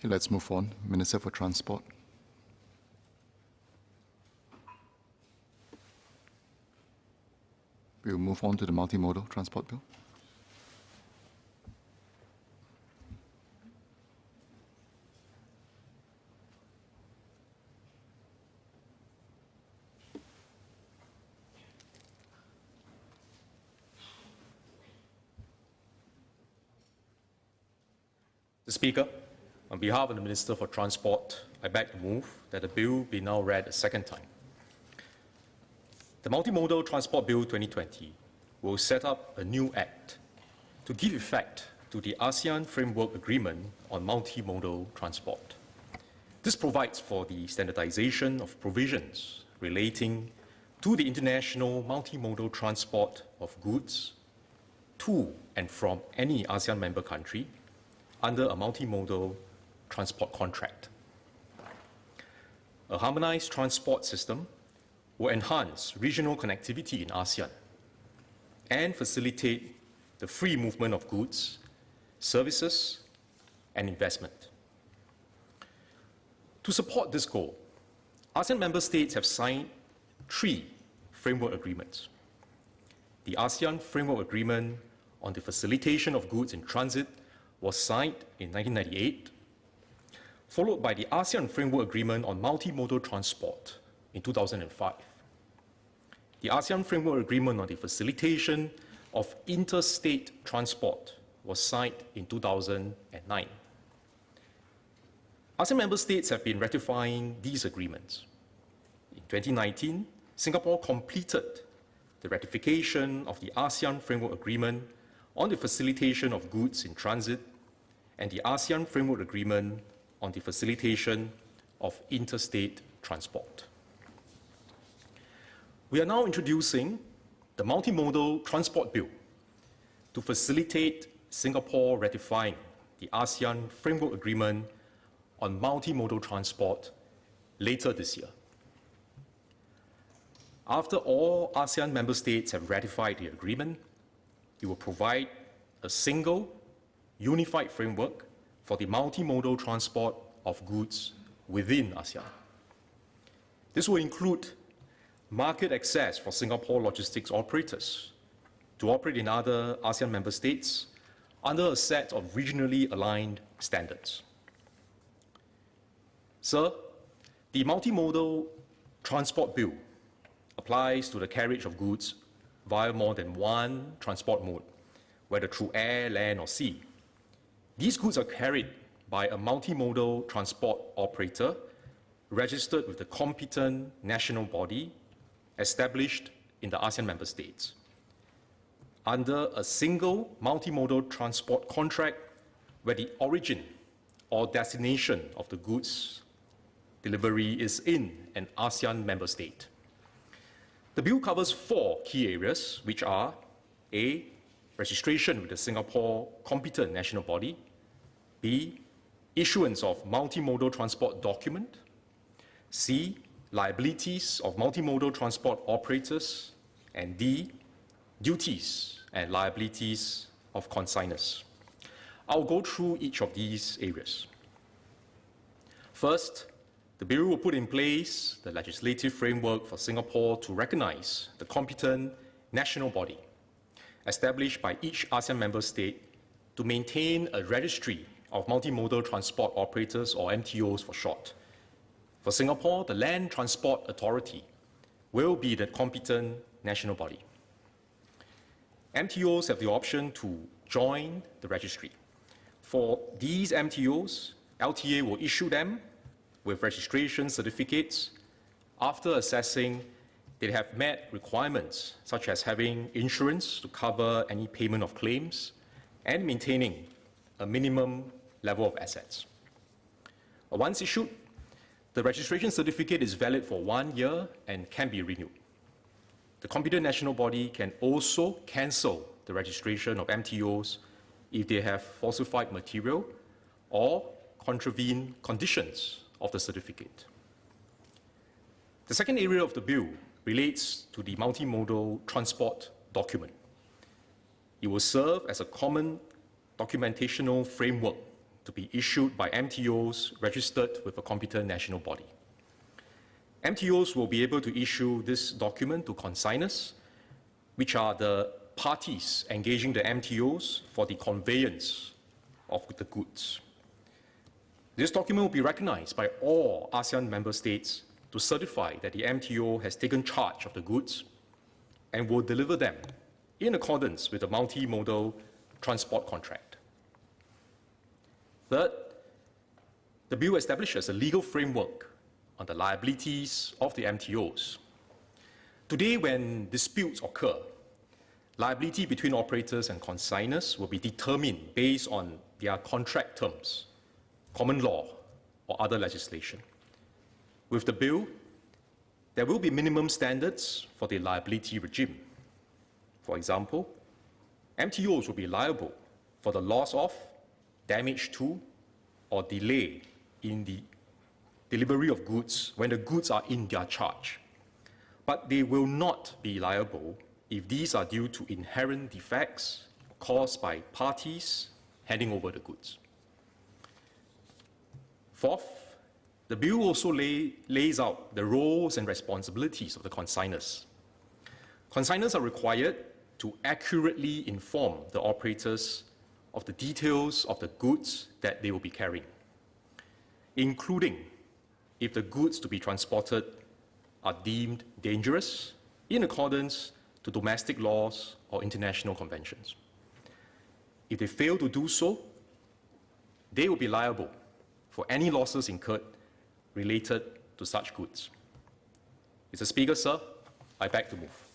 Okay, let's move on. Minister for Transport. We'll move on to the Multimodal Transport Bill. Mr. Speaker, on behalf of the Minister for Transport, I beg to move that the bill be now read a second time. The Multimodal Transport Bill 2020 will set up a new act to give effect to the ASEAN Framework Agreement on Multimodal Transport. This provides for the standardization of provisions relating to the international multimodal transport of goods to and from any ASEAN member country under a multimodal transport contract. A harmonized transport system will enhance regional connectivity in ASEAN and facilitate the free movement of goods, services, and investment. To support this goal, ASEAN member states have signed 3 framework agreements. The ASEAN Framework Agreement on the Facilitation of Goods in Transit was signed in 1998, followed by the ASEAN Framework Agreement on Multimodal Transport in 2005. The ASEAN Framework Agreement on the Facilitation of Interstate Transport was signed in 2009. ASEAN member states have been ratifying these agreements. In 2019, Singapore completed the ratification of the ASEAN Framework Agreement on the Facilitation of Goods in Transit and the ASEAN Framework Agreement on the Facilitation of Interstate Transport. We are now introducing the Multimodal Transport Bill to facilitate Singapore ratifying the ASEAN Framework Agreement on Multimodal Transport later this year. After all ASEAN member states have ratified the agreement, it will provide a single, unified framework for the multimodal transport of goods within ASEAN. This will include market access for Singapore logistics operators to operate in other ASEAN member states under a set of regionally aligned standards. Sir, the Multimodal Transport Bill applies to the carriage of goods via more than one transport mode, whether through air, land, or sea. These goods are carried by a multimodal transport operator registered with the competent national body established in the ASEAN member states under a single multimodal transport contract where the origin or destination of the goods delivery is in an ASEAN member state. The bill covers 4 key areas, which are A, registration with the Singapore competent national body, B, issuance of multimodal transport document, C, liabilities of multimodal transport operators, and D, duties and liabilities of consignors. I'll go through each of these areas. First, the bill will put in place the legislative framework for Singapore to recognize the competent national body established by each ASEAN member state to maintain a registry of multimodal transport operators, or MTOs for short. For Singapore, the Land Transport Authority will be the competent national body. MTOs have the option to join the registry. For these MTOs, LTA will issue them with registration certificates after assessing they have met requirements such as having insurance to cover any payment of claims and maintaining a minimum level of assets. Once issued, the registration certificate is valid for 1 year and can be renewed. The competent national body can also cancel the registration of MTOs if they have falsified material or contravene conditions of the certificate. The second area of the bill relates to the multimodal transport document. It will serve as a common documentational framework to to be issued by MTOs registered with a competent national body. MTOs will be able to issue this document to consignors, which are the parties engaging the MTOs for the conveyance of the goods. This document will be recognized by all ASEAN member states to certify that the MTO has taken charge of the goods and will deliver them in accordance with the multimodal transport contract. Third, the bill establishes a legal framework on the liabilities of the MTOs. Today, when disputes occur, liability between operators and consignors will be determined based on their contract terms, common law, or other legislation. With the bill, there will be minimum standards for the liability regime. For example, MTOs will be liable for the loss of, damage to, or delay in the delivery of goods when the goods are in their charge. But they will not be liable if these are due to inherent defects caused by parties handing over the goods. Fourth, the bill also lays out the roles and responsibilities of the consignors. Consignors are required to accurately inform the operators of the details of the goods that they will be carrying, including if the goods to be transported are deemed dangerous in accordance to domestic laws or international conventions. If they fail to do so, they will be liable for any losses incurred related to such goods. Mr. Speaker, sir, I beg to move.